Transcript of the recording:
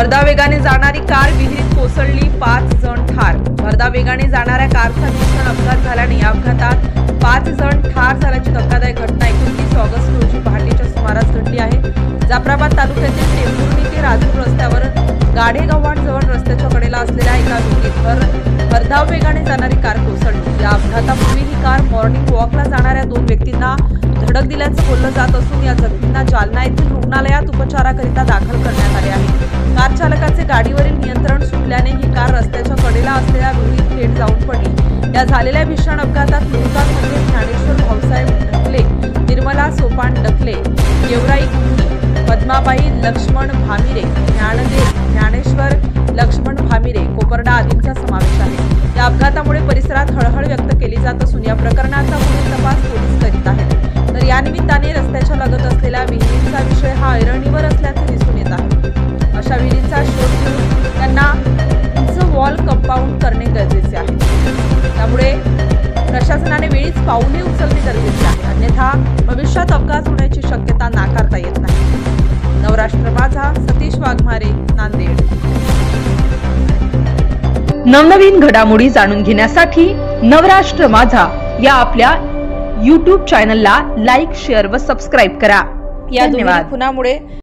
भरधाव वेगाने जाणारी कार विहिरीत कोसळली, 5 जण ठार। भरधाव वेगाने जाणाऱ्या कारचा भीषण अपघात झाल्याने या अपघातात 5 जण ठार झाल्याची धक्कादायक घटना 29 ऑगस्ट रोजी पहाटेच्या सुमारास घडली आहे। जाफराबाद तालुक्यातील टेंभुर्णी ते राजूर रस्त्यावर गाढेगव्हाण जवळ रस्त्याच्या कडेला असलेल्या एका विहिरीत भरधाव वेगाने जाणारी कार कोसळली। या अपघातापूर्वी ही कार मॉर्निंग वॉकला जाणाऱ्या 2 व्यक्तींना धडक दिल्याचं बोललं जात असून या जखमींना जालना येथील रुग्णालयात उपचाराकरिता दाखल करण्यात आले आहे। कार चालकाचे गाडीवरील नियंत्रण सुटल्याने ही कार रस्त्याच्या कडेला असलेल्या विहिरीत थेट जाऊन पडली। या झालेल्या भीषण अपघातात मृतांमध्ये ज्ञानेश्वर भाऊसाहेब ढकले, निर्मला सोपान ढकले, गेवराई गुंडी, पद्माबाई लक्ष्मण भामिरे, ज्ञानेश्वर लक्ष्मण भामिरे, कोपर्डा आदींचा समावेश आहे। या अपघातामुळे परिसरात हळहळ व्यक्त केली जात असून या प्रकरणाचा पुढील तपास पोलीस करीत आहेत। तर या निमित्ताने रस्त्याच्या लगत असलेल्या विहिरींचा विषय हा ऐरणीवर असल्याचे दिसून येत आहे। अशा विहिरींचा शोध घेऊन त्यांना उंच वॉल कंपाऊंड करणे गरजेचे आहे। त्यामुळे प्रशासनाने वेळीच पाऊले उचलणे गरजेचे आहे, अन्यथा भविष्यात अपघात होण्याची शक्यता नाकारता येत नाही। नवराष्ट्र माझा, सतीश वाघमारे, नांदेड। नवनवीन घडामोडी जाणून घेण्यासाठी नवराष्ट्र माझा या आपल्या YouTube चॅनलला लाईक, शेअर व सबस्क्राईब करा। या दोन्ही खुनामुळे